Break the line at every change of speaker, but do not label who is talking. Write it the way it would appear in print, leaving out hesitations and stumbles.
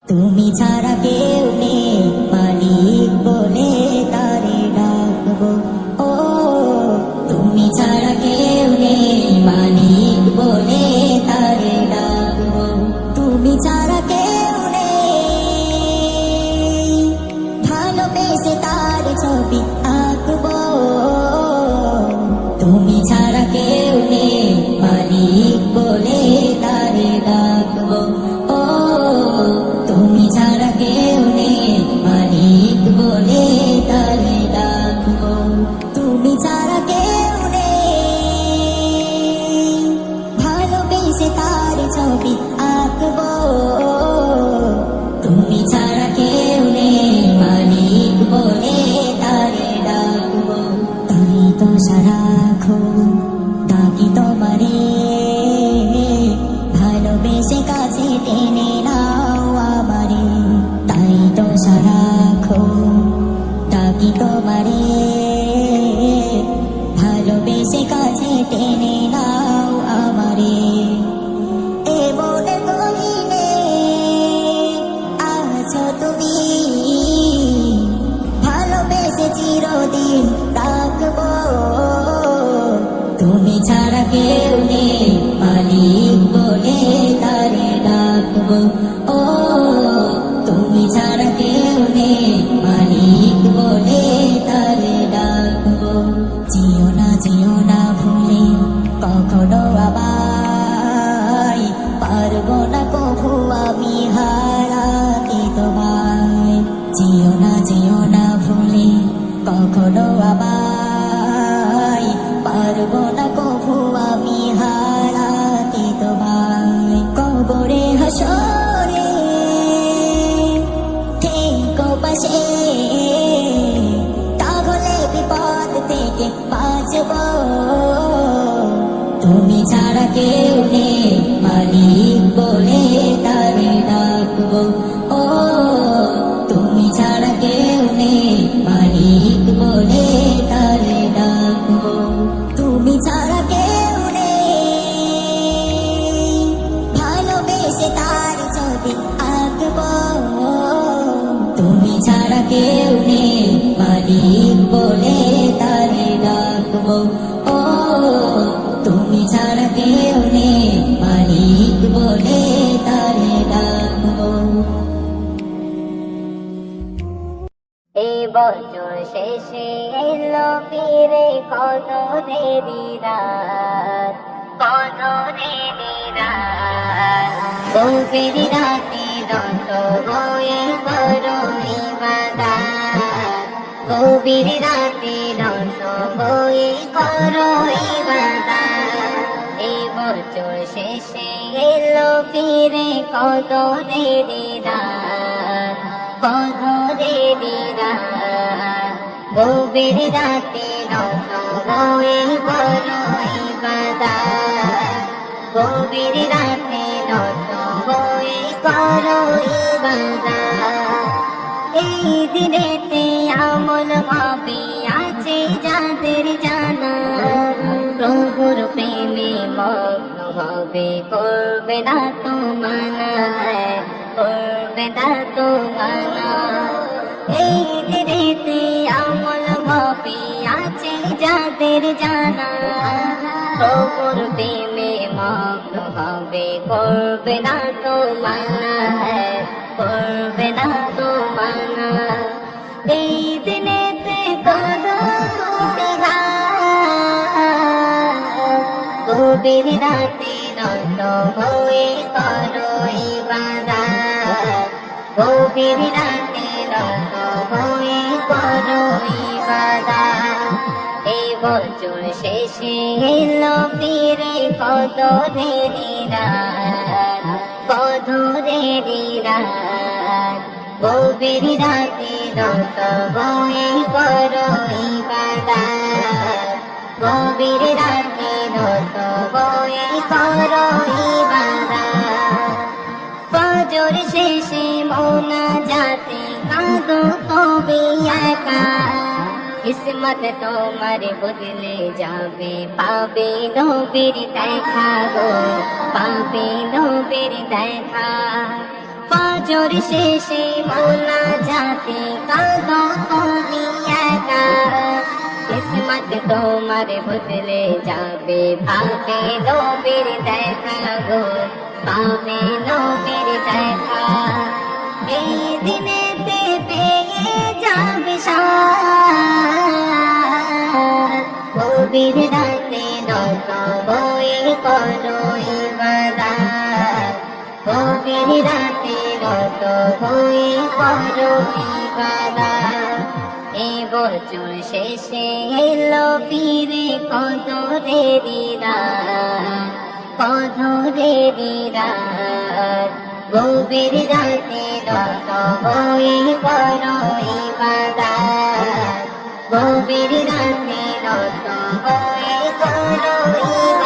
তুমি ছাড়া কেউ নেই মালিক বলে তারে ডাকবো। ও তুমি ছাড়া কেউ নেই মালিক বলে তারে ডাকবো। তুমি ছাড়া কেউ নেই ভালোবেসে তার ছবি আঁকবো। তুমি ছাড়া কেউ নেই মালিক বলে তারে ডাকবো। ও তুমি ছাড়া কেউ নেই মালিক বলে তারে ডাকবো। তুমি ছাড়া কেউ নেই ভালোবেসে তার ছবি আঁকবো। তুমি ছাড়া কেউ নেই মালিক বলে তারে ডাকবো। তাই তো সারাক্ষণ ডাকি তোমারে, ভালোবেসে কাছে টেনে নাও আমারে। তাই তো সারাক্ষণ ডাকি তোমারে, ভালোবেসে কাছে টেনে নাও আমারে। এ মনে গহীনে আছো তুমি, ভালোবেসে চিরদিন রাখবো। তুমি ছাড়া কেউ নেই মালিক বলে তারে ডাকবো। ও তুমি ছাড়া কেউ নেই মালিক বলে তারে ডাকবো। যেও না ভুলে কখনো আমায়, পারবো না কভু আমি হারাতে তোমায়। যেও না ভুলে কখনো আমায়, পারবো না কভু আমি হারাতে তোমায়। কবরে হাসরে থেকো পাশে, তাহলে বিপদ থেকে বাঁচবো। তুমি ছাড়া কেউ নেই মালিক বলে তারে ডাকবো। ও তুমি ছাড়া কেউ নেই মালিক বলে তারে ডাকবো। তুমি ছাড়া কেউ নেই ভালোবেসে তার ছবি আঁকবো। তুমি ছাড়া কেউ নেই মালিক বলে তারে ডাকবো। ও তুমি ছাড়া কেউ নেই মালিক বলে তারে ডাকবো। এই বছর শেষে এলো ফিরে কত দেরি রাত, কত দেরি রাত। গভীর রাতে দন্ত হয়ে করো ইবাদত, গভীর রাতে দন্ত হয়ে করো ইবাদত। এই বছর শেষে এলো ফিরে কত দেরি রাত, কত দেরি রাত। গভীর রাতে দন্ত হয়ে করো ইবাদত, গভীর রাতে দন্ত হয়ে করো ইবাদত। এই দিনেতে আমল হবে আছে যাদের জানা, প্রভুর প্রেমে মগ্ন হবে করবে না তো মানা, করবে না তো মানা। এই দিনেতে আমল হবে আছে যাদের জানা, প্রভুর প্রেমে মগ্ন হবে করবে না তো মানা, করবে না তো মানা। এই দিনেতে গভীর রাতে দন্ত হয়ে করো ইবাদত, গভীর রাতে দন্ত হয়ে করো ইবাদত। এই বছর শেষে এলো ফিরে কত দেরি রাত, কত দেরি রাত। গভীর রাতে দন্ত হয়ে করো ইবাদত, গভীর রাতে দন্ত হয়ে করো ইবাদত। ফজর শেষে মোনাজাতে কাঁদো কবে একা, কিসমত তোমার বদলে যাবে পাবে নবীর দেখা গো, পাবে নবীর দেখা। ফজর শেষে মোলা যাতে কাঁদো তুমি একা কিসমত তোমার বদলে যাবে পাবে নবীর দেখা গো পাবে নবীর দেখা এই দিনেতে পেয়ে যাবে শান গভীর রাতে নত হয়ে করো ইবাদত গভীর রাতে নত হয়ে করো ইবাদত এ বছর শেষে এলো ফিরে কদরেরি রাত কদরেরি রাত গভীর রাতে নত হয়ে করো ইবাদত গভীর রাতে নত হয়ে করো ইবাদত